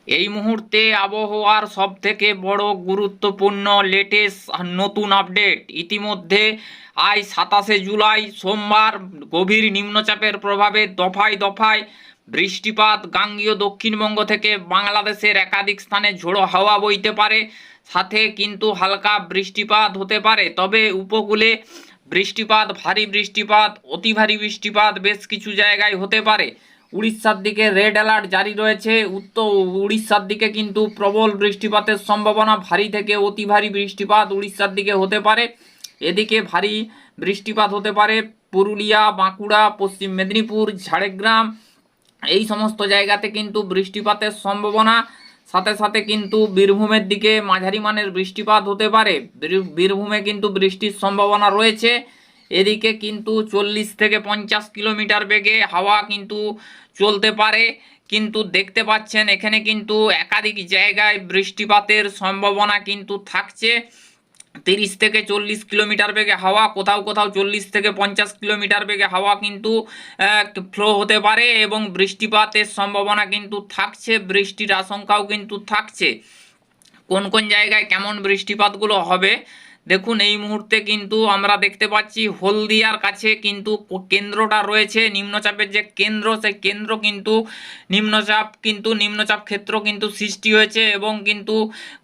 এই মুহূর্তে আবহাওয়ার সবথেকে বড় গুরুত্বপূর্ণ লেটেস্ট নতুন আপডেট। ইতিমধ্যে আজ 27 জুলাই সোমবার গভীর নিম্নচাপের প্রভাবে দফায় দফায় বৃষ্টিপাত গাঙ্গেয় দক্ষিণবঙ্গ থেকে বাংলাদেশের একাধিক স্থানে ঝোড়ো হাওয়া বইতে পারে, সাথে কিন্তু হালকা বৃষ্টিপাত হতে পারে। তবে উপকূলে বৃষ্টিপাত, ভারী বৃষ্টিপাত, অতি ভারী বৃষ্টিপাত বেশ কিছু জায়গায় হতে পারে। উড়িষ্যার দিকে রেড অ্যালার্ট জারি রয়েছে। উত্তর উড়িষ্যার দিকে কিন্তু প্রবল বৃষ্টিপাতের সম্ভাবনা, ভারী থেকে অতি ভারী বৃষ্টিপাত উড়িষ্যার দিকে হতে পারে। এদিকে ভারী বৃষ্টিপাত হতে পারে পুরুলিয়া, বাঁকুড়া, পশ্চিম মেদিনীপুর, ঝাড়গ্রাম, এই সমস্ত জায়গাতে কিন্তু বৃষ্টিপাতের সম্ভাবনা। সাথে সাথে কিন্তু বীরভূমের দিকে মাঝারি মানের বৃষ্টিপাত হতে পারে। বীরভূমে কিন্তু বৃষ্টির সম্ভাবনা রয়েছে। এদিকে কিন্তু 40 থেকে 50 কিলোমিটার বেগে হাওয়া কিন্তু চলতে পারে। কিন্তু দেখতে পাচ্ছেন এখানে কিন্তু একাধিক জায়গায় বৃষ্টিপাতের সম্ভাবনা কিন্তু থাকছে। 30 থেকে 40 কিলোমিটার বেগে হাওয়া, কোথাও কোথাও 40 থেকে 50 কিলোমিটার বেগে হাওয়া কিন্তু ফ্লো হতে পারে এবং বৃষ্টিপাতের সম্ভাবনা কিন্তু থাকছে। বৃষ্টির আশঙ্কাও কিন্তু থাকছে। কোন কোন জায়গায় কেমন বৃষ্টিপাতগুলো হবে দেখুন। এই মুহূর্তে কিন্তু আমরা দেখতে পাচ্ছি হলদিয়ার কাছে কিন্তু কেন্দ্রটা রয়েছে, নিম্নচাপের যে কেন্দ্র, সেই কেন্দ্র কিন্তু নিম্নচাপ ক্ষেত্র কিন্তু সৃষ্টি হয়েছে এবং কিন্তু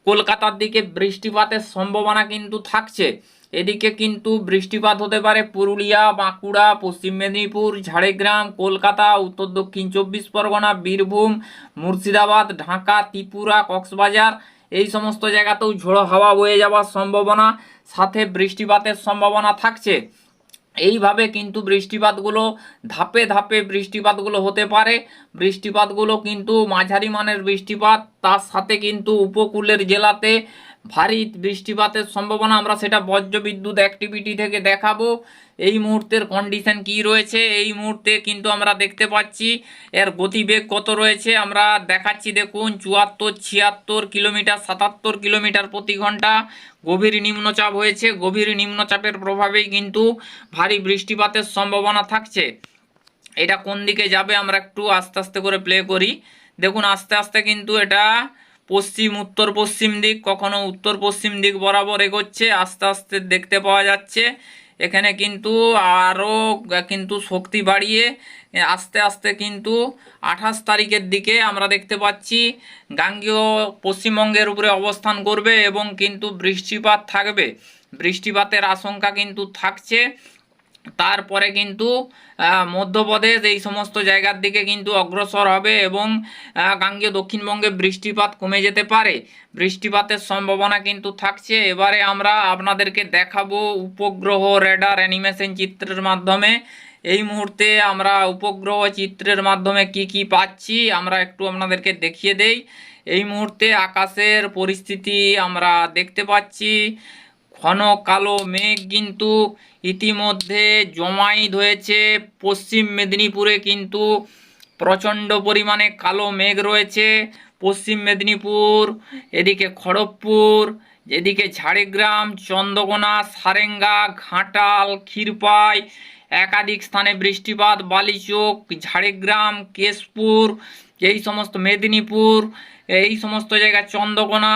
কলকাতার দিকে বৃষ্টিপাতের সম্ভাবনা কিন্তু থাকছে। এদিকে কিন্তু বৃষ্টিপাত হতে পারে পুরুলিয়া, বাঁকুড়া, পশ্চিম মেদিনীপুর, ঝাড়গ্রাম, কলকাতা, উত্তর দক্ষিণ 24 পরগনা, বীরভূম, মুর্শিদাবাদ, ঢাকা, ত্রিপুরা, কক্সবাজার, এই সমস্ত জায়গাতেও ঝোড়ো হাওয়া বয়ে যাওয়ার সম্ভাবনা, সাথে বৃষ্টিপাতের সম্ভাবনা থাকছে। এইভাবে কিন্তু বৃষ্টিপাতগুলো ধাপে ধাপে বৃষ্টিপাতগুলো হতে পারে। বৃষ্টিপাতগুলো কিন্তু মাঝারি মানের বৃষ্টিপাত, তার সাথে কিন্তু উপকূলের জেলাতে ভারী বৃষ্টিপাতের সম্ভাবনা। আমরা সেটা বজ্রবিদ্যুৎ অ্যাক্টিভিটি থেকে দেখাবো। এই মুহূর্তের কন্ডিশন কি রয়েছে এই মুহূর্তে কিন্তু আমরা দেখতে পাচ্ছি। এর গতিবেগ কত রয়েছে আমরা দেখাচ্ছি, দেখুন 74, 76 কিলোমিটার, 77 কিলোমিটার প্রতি ঘন্টা গভীর নিম্নচাপ হয়েছে। গভীর নিম্নচাপের প্রভাবেই কিন্তু ভারী বৃষ্টিপাতের সম্ভাবনা থাকছে। এটা কোন দিকে যাবে আমরা একটু আস্তে আস্তে করে প্লে করি। দেখুন আস্তে আস্তে কিন্তু এটা পশ্চিম উত্তর পশ্চিম দিক, কখনো উত্তর পশ্চিম দিক বরাবর এগোচ্ছে, আস্তে আস্তে দেখতে পাওয়া যাচ্ছে। এখানে কিন্তু আরও কিন্তু শক্তি বাড়িয়ে আস্তে আস্তে কিন্তু 28 তারিখের দিকে আমরা দেখতে পাচ্ছি গাঙ্গেয় পশ্চিমবঙ্গের উপরে অবস্থান করবে এবং কিন্তু বৃষ্টিপাত থাকবে। বৃষ্টিপাতের আশঙ্কা কিন্তু থাকছে। তারপরে কিন্তু মধ্যপ্রদেশ, এই সমস্ত জায়গার দিকে কিন্তু অগ্রসর হবে এবং গাঙ্গেয় দক্ষিণবঙ্গে বৃষ্টিপাত কমে যেতে পারে। বৃষ্টিপাতের সম্ভাবনা কিন্তু থাকছে। এবারে আমরা আপনাদেরকে দেখাবো উপগ্রহ রেডার অ্যানিমেশন চিত্রের মাধ্যমে। এই মুহূর্তে আমরা উপগ্রহ চিত্রের মাধ্যমে কি কি পাচ্ছি আমরা একটু আপনাদেরকে দেখিয়ে দেই। এই মুহূর্তে আকাশের পরিস্থিতি আমরা দেখতে পাচ্ছি। ঘন কালো মেঘ কিন্তু ইতিমধ্যে জমায়েত হয়েছে। পশ্চিম মেদিনীপুরে কিন্তু প্রচণ্ড পরিমাণে কালো মেঘ রয়েছে। পশ্চিম মেদিনীপুর, এদিকে খড়গপুর, এদিকে ঝাড়গ্রাম, চন্দ্রকোনা, সারেঙ্গা, ঘাটাল, ক্ষীরপাই, একাধিক স্থানে বৃষ্টিপাত। বালিচক, ঝাড়গ্রাম, কেশপুর, এই সমস্ত মেদিনীপুর, এই সমস্ত জায়গা, চন্দ্রকোনা,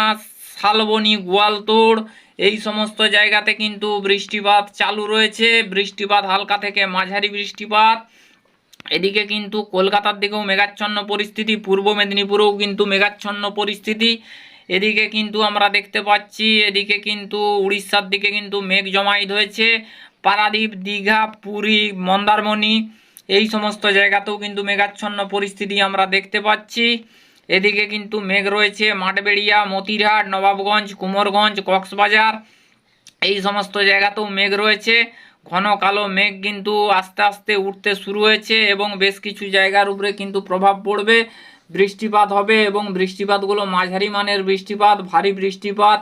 শালবনী, গোয়ালতোড়, এই সমস্ত জায়গাতে কিন্তু বৃষ্টিপাত চালু রয়েছে। বৃষ্টিপাত হালকা থেকে মাঝারি বৃষ্টিপাত। এদিকে কিন্তু কলকাতার দিকেও মেঘাচ্ছন্ন পরিস্থিতি, পূর্ব মেদিনীপুরেও কিন্তু মেঘাচ্ছন্ন পরিস্থিতি। এদিকে কিন্তু আমরা দেখতে পাচ্ছি এদিকে কিন্তু উড়িষ্যার দিকে কিন্তু মেঘ জমায়েত হয়েছে। পারাদ্বীপ, দীঘা, পুরী, মন্দারমণি, এই সমস্ত জায়গাতেও কিন্তু মেঘাচ্ছন্ন পরিস্থিতি আমরা দেখতে পাচ্ছি। এদিকে কিন্তু মেঘ রয়েছে মাঠবেড়িয়া, মতিরহাট, নবাবগঞ্জ, কুমোরগঞ্জ, কক্সবাজার, এই সমস্ত জায়গাতেও মেঘ রয়েছে। ঘন কালো মেঘ কিন্তু আস্তে আস্তে উঠতে শুরু হয়েছে এবং বেশ কিছু জায়গার উপরে কিন্তু প্রভাব পড়বে, বৃষ্টিপাত হবে এবং বৃষ্টিপাতগুলো মাঝারি মানের বৃষ্টিপাত, ভারী বৃষ্টিপাত,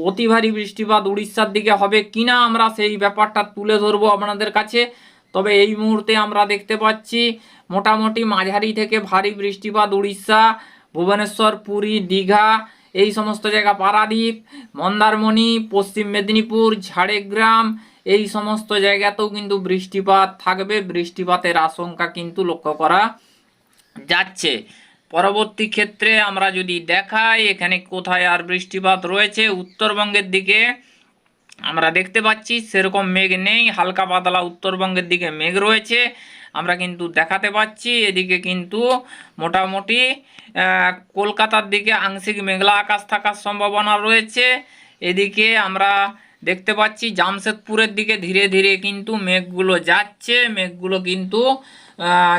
অতি ভারী বৃষ্টিপাত উড়িষ্যার দিকে হবে কিনা আমরা সেই ব্যাপারটা তুলে ধরবো আপনাদের কাছে। তবে এই মুহূর্তে আমরা দেখতে পাচ্ছি মোটামুটি মাঝারি থেকে ভারী বৃষ্টিপাত উড়িষ্যা, ভুবনেশ্বর, পুরী, দীঘা, এই সমস্ত জায়গা, পারাদ্বীপ, মন্দারমণি, পশ্চিম মেদিনীপুর, ঝাড়গ্রাম, এই সমস্ত জায়গাতেও কিন্তু বৃষ্টিপাত থাকবে। বৃষ্টিপাতের আশঙ্কা কিন্তু লক্ষ্য করা যাচ্ছে। পরবর্তী ক্ষেত্রে আমরা যদি দেখাই এখানে কোথায় আর বৃষ্টিপাত রয়েছে, উত্তরবঙ্গের দিকে আমরা দেখতে পাচ্ছি সেরকম মেঘ নেই, হালকা পাতলা উত্তরবঙ্গের দিকে মেঘ রয়েছে আমরা কিন্তু দেখাতে পাচ্ছি। এদিকে কিন্তু মোটামুটি কলকাতার দিকে আংশিক মেঘলা আকাশ থাকার সম্ভাবনা রয়েছে। এদিকে আমরা দেখতে পাচ্ছি জামশেদপুরের দিকে ধীরে ধীরে কিন্তু মেঘগুলো যাচ্ছে, মেঘগুলো কিন্তু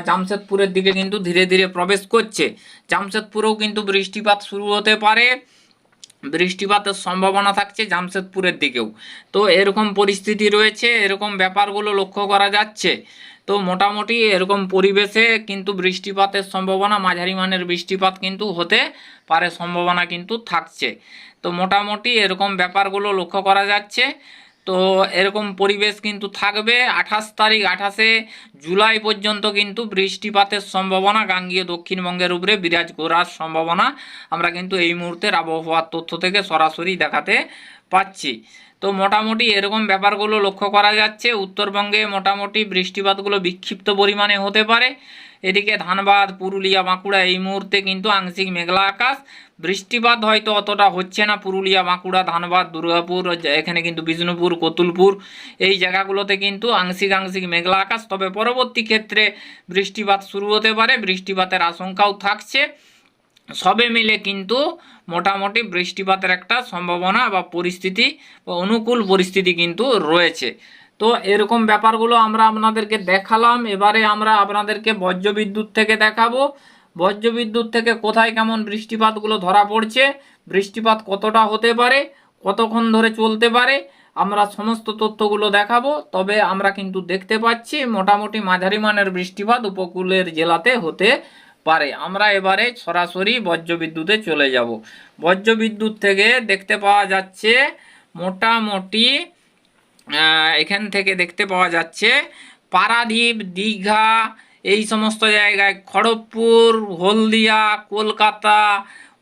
জামশেদপুরের দিকে কিন্তু ধীরে ধীরে প্রবেশ করছে। জামশেদপুরেও কিন্তু বৃষ্টিপাত শুরু হতে পারে, বৃষ্টিপাতের সম্ভাবনা থাকছে জামশেদপুরের দিকেও। তো এরকম পরিস্থিতি রয়েছে, এরকম ব্যাপারগুলো লক্ষ্য করা যাচ্ছে। তো মোটামুটি এরকম পরিবেশে কিন্তু বৃষ্টিপাতের সম্ভাবনা, মাঝারি মানের বৃষ্টিপাত কিন্তু হতে পারে, সম্ভাবনা কিন্তু থাকছে। তো মোটামুটি এরকম ব্যাপারগুলো লক্ষ্য করা যাচ্ছে। তো এরকম পরিবেশ কিন্তু থাকবে 28 জুলাই পর্যন্ত কিন্তু বৃষ্টিপাতের সম্ভাবনা গাঙ্গীয় দক্ষিণবঙ্গের উপরে বিরাজ করার সম্ভাবনা আমরা কিন্তু এই মুহূর্তের আবহাওয়ার তথ্য থেকে সরাসরি দেখাতে পাচ্ছি। তো মোটামুটি এরকম ব্যাপারগুলো লক্ষ্য করা যাচ্ছে। উত্তরবঙ্গে মোটামুটি বৃষ্টিপাতগুলো বিক্ষিপ্ত পরিমাণে হতে পারে। এদিকে ধানবাদ, পুরুলিয়া, বাঁকুড়া এই মুহূর্তে কিন্তু আংশিক মেঘলা আকাশ, বৃষ্টিপাত হয়তো অতটা হচ্ছে না। পুরুলিয়া, বাঁকুড়া, ধানবাদ, দুর্গাপুর, এখানে কিন্তু বিষ্ণুপুর, কতুলপুর এই জায়গাগুলোতে কিন্তু আংশিক মেঘলা আকাশ। তবে পরবর্তী ক্ষেত্রে বৃষ্টিপাত শুরু হতে পারে, বৃষ্টিপাতের আশঙ্কাও থাকছে। সবে মিলে কিন্তু মোটামুটি বৃষ্টিপাতের একটা সম্ভাবনা বা পরিস্থিতি বা অনুকূল পরিস্থিতি কিন্তু রয়েছে। তো এরকম ব্যাপারগুলো আমরা আপনাদেরকে দেখালাম। এবারে আমরা আপনাদেরকে বজ্রবিদ্যুৎ থেকে দেখাবো, বজ্রবিদ্যুৎ থেকে কোথায় কেমন বৃষ্টিপাতগুলো ধরা পড়ছে, বৃষ্টিপাত কতটা হতে পারে, কতক্ষণ ধরে চলতে পারে, আমরা সমস্ত তথ্যগুলো দেখাবো। তবে আমরা কিন্তু দেখতে পাচ্ছি মোটামুটি মাঝারি মানের বৃষ্টিপাত উপকূলের জেলাতে হতে পারে। আমরা এবারে সরাসরি বজ্রবিদ্যুতে চলে যাব। বজ্রবিদ্যুৎ থেকে দেখতে পাওয়া যাচ্ছে মোটামুটি এখান থেকে দেখতে পাওয়া যাচ্ছে পারাদ্বীপ, দীঘা এই সমস্ত জায়গায়, খড়গপুর, হলদিয়া, কলকাতা,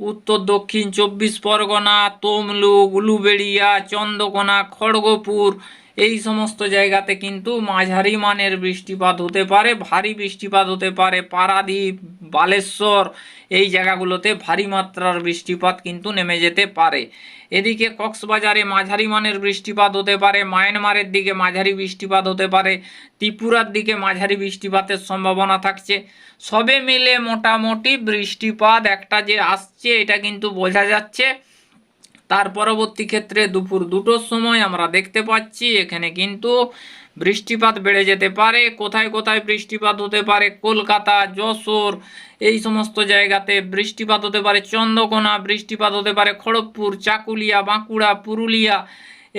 উত্তর দক্ষিণ 24 পরগনা, তমলুক, উলুবেড়িয়া, চন্দ্রকোনা, খড়গপুর এই সমস্ত জায়গাতে কিন্তু মাঝারি মানের বৃষ্টিপাত হতে পারে, ভারী বৃষ্টিপাত হতে পারে। পারাদ্বীপ, বালেশ্বর এই জায়গাগুলোতে ভারী মাত্রার বৃষ্টিপাত কিন্তু নেমে যেতে পারে। এদিকে কক্সবাজারে মাঝারি মানের বৃষ্টিপাত হতে পারে, মায়ানমারের দিকে মাঝারি বৃষ্টিপাত হতে পারে, ত্রিপুরার দিকে মাঝারি বৃষ্টিপাতের সম্ভাবনা থাকছে। সবে মিলে মোটামুটি বৃষ্টিপাত একটা যে আসছে এটা কিন্তু বোঝা যাচ্ছে। তার পরবর্তী ক্ষেত্রে দুপুর 2টোর সময় আমরা দেখতে পাচ্ছি এখানে কিন্তু বৃষ্টিপাত বেড়ে যেতে পারে। কোথায় কোথায় বৃষ্টিপাত হতে পারে, কলকাতা, যশোর এই সমস্ত জায়গাতে বৃষ্টিপাত হতে পারে, চন্দ্রকোনা বৃষ্টিপাত হতে পারে, খড়গপুর, চাকুলিয়া, বাঁকুড়া, পুরুলিয়া,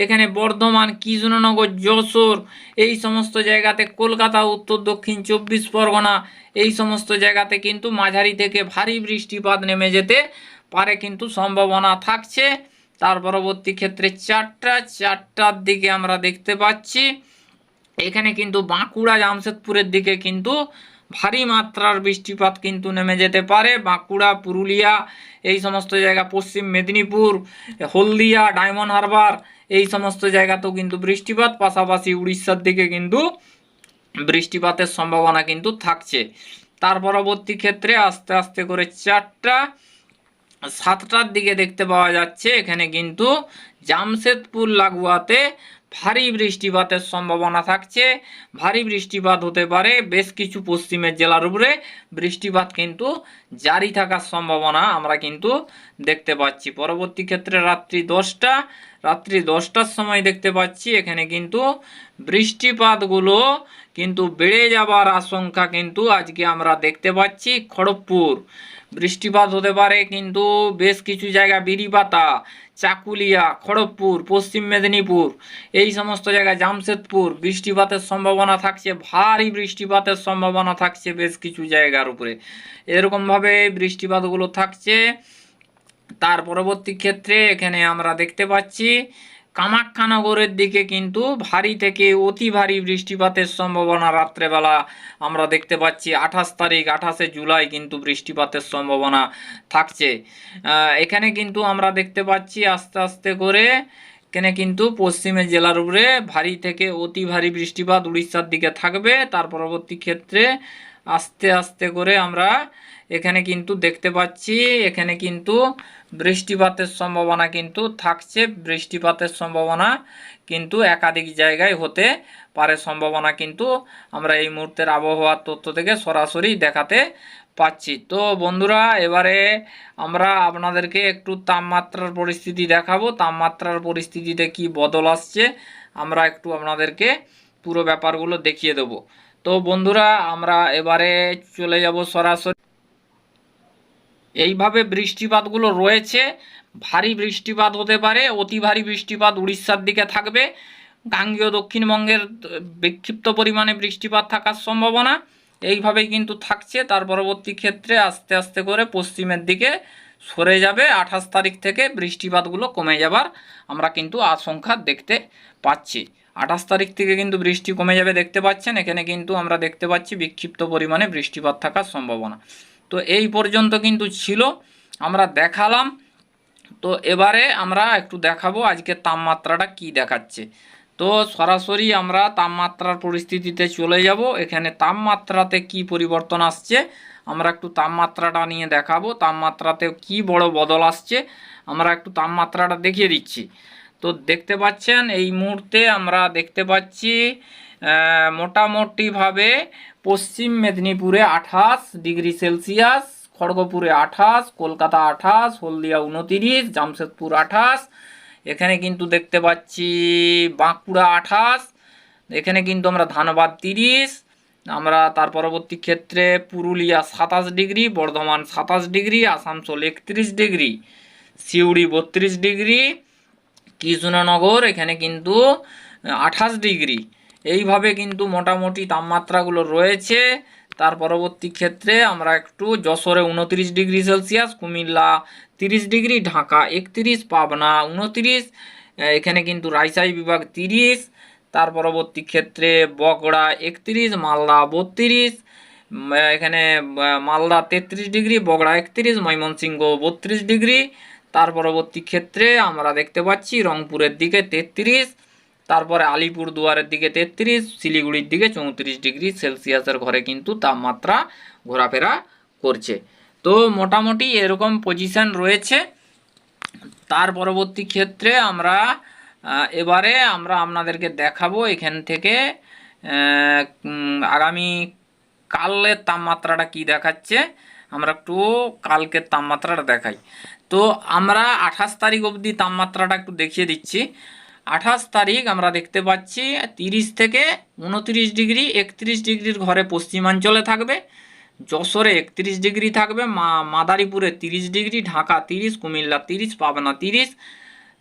এখানে বর্ধমান, কৃষ্ণনগর, যশোর এই সমস্ত জায়গাতে, কলকাতা, উত্তর দক্ষিণ 24 পরগনা এই সমস্ত জায়গাতে কিন্তু মাঝারি থেকে ভারী বৃষ্টিপাত নেমে যেতে পারে কিন্তু সম্ভাবনা থাকছে। তার পরবর্তী ক্ষেত্রে 4টার দিকে আমরা দেখতে পাচ্ছি এখানে কিন্তু বাঁকুড়া, জামশেদপুরের দিকে কিন্তু ভারী মাত্রার বৃষ্টিপাত কিন্তু নেমে যেতে পারে। বাঁকুড়া, পুরুলিয়া এই সমস্ত জায়গা, পশ্চিম মেদিনীপুর, হলদিয়া, ডায়মন্ড হারবার এই সমস্ত জায়গাতেও কিন্তু বৃষ্টিপাত, পাশাপাশি উড়িষ্যার দিকে কিন্তু বৃষ্টিপাতের সম্ভাবনা কিন্তু থাকছে। তার পরবর্তী ক্ষেত্রে আস্তে আস্তে করে 7টার দিকে দেখতে পাওয়া যাচ্ছে এখানে কিন্তু জামশেদপুর লাগোয়াতে ভারী বৃষ্টিপাতের সম্ভাবনা থাকছে। ভারী বৃষ্টিপাত হতে পারে, বেশ কিছু পশ্চিমের জেলার উপরে বৃষ্টিপাত কিন্তু জারি থাকার সম্ভাবনা আমরা কিন্তু দেখতে পাচ্ছি। পরবর্তী ক্ষেত্রে রাত্রি 10টার সময় দেখতে পাচ্ছি এখানে কিন্তু বৃষ্টিপাতগুলো কিন্তু বেড়ে যাবার আশঙ্কা কিন্তু আজকে আমরা দেখতে পাচ্ছি। খড়গপুর বৃষ্টিপাত হতে পারে কিন্তু বেশ কিছু জায়গা, বিরিপাতা, চাকুলিয়া, খড়গপুর, পশ্চিম মেদিনীপুর এই সমস্ত জায়গায়, জামশেদপুর বৃষ্টিপাতের সম্ভাবনা থাকছে, ভারী বৃষ্টিপাতের সম্ভাবনা থাকছে বেশ কিছু জায়গার উপরে, এরকমভাবে বৃষ্টিপাতগুলো থাকছে। তার পরবর্তী ক্ষেত্রে এখানে আমরা দেখতে পাচ্ছি কামাখ্যানগরের দিকে কিন্তু ভারী থেকে অতি ভারী বৃষ্টিপাতের সম্ভাবনা রাত্রেবেলা আমরা দেখতে পাচ্ছি। 28 জুলাই কিন্তু বৃষ্টিপাতের সম্ভাবনা থাকছে। এখানে কিন্তু আমরা দেখতে পাচ্ছি আস্তে আস্তে করে এখানে কিন্তু পশ্চিমের জেলার উপরে ভারী থেকে অতি ভারী বৃষ্টিপাত উড়িষ্যার দিকে থাকবে। তার পরবর্তী ক্ষেত্রে আস্তে আস্তে করে আমরা এখানে কিন্তু দেখতে পাচ্ছি এখানে কিন্তু বৃষ্টিপাতের সম্ভাবনা কিন্তু থাকছে। বৃষ্টিপাতের সম্ভাবনা কিন্তু একাধিক জায়গায় হতে পারে, সম্ভাবনা কিন্তু আমরা এই মুহূর্তের আবহাওয়ার তথ্য থেকে সরাসরি দেখাতে পাচ্ছি। তো বন্ধুরা, এবারে আমরা আপনাদেরকে একটু তাপমাত্রার পরিস্থিতি দেখাবো। তাপমাত্রার পরিস্থিতিতে কি বদল আসছে আমরা একটু আপনাদেরকে পুরো ব্যাপারগুলো দেখিয়ে দেব। তো বন্ধুরা, আমরা এবারে চলে যাব সরাসরি। এইভাবে বৃষ্টিপাতগুলো রয়েছে। ভারী বৃষ্টিপাত হতে পারে, অতি ভারী বৃষ্টিপাত উড়িষ্যার দিকে থাকবে। গাঙ্গেয় দক্ষিণবঙ্গের বিক্ষিপ্ত পরিমাণে বৃষ্টিপাত থাকার সম্ভাবনা এইভাবেই কিন্তু থাকছে। তার পরবর্তী ক্ষেত্রে আস্তে আস্তে করে পশ্চিমের দিকে সরে যাবে। 28 তারিখ থেকে বৃষ্টিপাতগুলো কমে যাবার আমরা কিন্তু আশঙ্কা দেখতে পাচ্ছি। 28 তারিখ থেকে কিন্তু বৃষ্টি কমে যাবে দেখতে পাচ্ছেন। এখানে কিন্তু আমরা দেখতে পাচ্ছি বিক্ষিপ্ত পরিমাণে বৃষ্টিপাত থাকার সম্ভাবনা। তো এই পর্যন্ত কিন্তু ছিল, আমরা দেখালাম। তো এবারে আমরা একটু দেখাবো আজকে তাপমাত্রাটা কি দেখাচ্ছে। তো সরাসরি আমরা তাপমাত্রার পরিস্থিতিতে চলে যাব। এখানে তাপমাত্রাতে কি পরিবর্তন আসছে আমরা একটু তাপমাত্রাটা নিয়ে দেখাবো। তাপমাত্রাতে কি বড় বদল আসছে আমরা একটু তাপমাত্রাটা দেখিয়ে দিচ্ছি। তো দেখতে পাচ্ছেন এই মুহূর্তে আমরা দেখতে পাচ্ছি মোটামুটিভাবে পশ্চিম মেদিনীপুরে 28 ডিগ্রি সেলসিয়াস, খড়গপুরে 28, কলকাতা 28, হলদিয়া 29, জামশেদপুর 28, এখানে কিন্তু দেখতে পাচ্ছি বাঁকুড়া 28, এখানে কিন্তু আমরা ধানবাদ 30, আমরা তার পরবর্তী ক্ষেত্রে Purulia 27 degree, Bardhaman 27 degree, Asansol 31 degree, Suri 32 degree, Krishnanagar এখানে কিন্তু 28 ডিগ্রি। এইভাবে কিন্তু মোটামুটি তাপমাত্রাগুলো রয়েছে। তার পরবর্তী ক্ষেত্রে আমরা একটু যশোরে 29 degree Celsius, Comilla 30 degree, Dhaka 31, Pabna 29, এখানে কিন্তু রাজশাহী বিভাগ 30, তার পরবর্তী ক্ষেত্রে বগুড়া 31, মালদা 32, এখানে মালদা 33 ডিগ্রি, বগুড়া 31, ময়মনসিংহ 32 ডিগ্রি, তার পরবর্তী ক্ষেত্রে আমরা দেখতে পাচ্ছি রংপুরের দিকে 33, তারপরে আলিপুরদুয়ারের দিকে 33, শিলিগুড়ির দিকে 34 ডিগ্রি সেলসিয়াসের ঘরে কিন্তু তাপমাত্রা ঘোরাফেরা করছে। তো মোটামুটি এরকম পজিশন রয়েছে। তার পরবর্তী ক্ষেত্রে আমরা এবারে আমরা আপনাদেরকে দেখাবো এখান থেকে আগামী কালের তাপমাত্রাটা কি দেখাচ্ছে আমরা একটু কালকের তাপমাত্রাটা দেখাই। তো আমরা 28 তারিখ অবধি তাপমাত্রাটা একটু দেখিয়ে দিচ্ছি। 28 তারিখ আমরা দেখতে পাচ্ছি 30 থেকে 29 ডিগ্রি, 31 ডিগ্রির ঘরে পশ্চিমাঞ্চলে থাকবে, যশোরে 31 ডিগ্রি থাকবে, মাদারীপুরে 30 ডিগ্রি, ঢাকা 30, কুমিল্লা 30, পাবনা 30,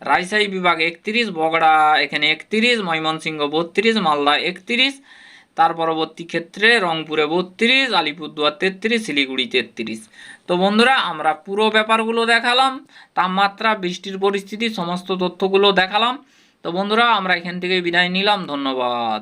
রাজশাহী বিভাগ 31, বগুড়া এখানে 31, ময়মনসিংহ 32, মালদা 31, তার পরবর্তী ক্ষেত্রে রংপুরে 32, আলিপুরদুয়ার 33, শিলিগুড়ি 33। তো বন্ধুরা, আমরা পুরো ব্যাপারগুলো দেখালাম, তাপমাত্রা, বৃষ্টির পরিস্থিতি, সমস্ত তথ্যগুলো দেখালাম। তো বন্ধুরা, আমরা এখান থেকে বিদায় নিলাম। ধন্যবাদ।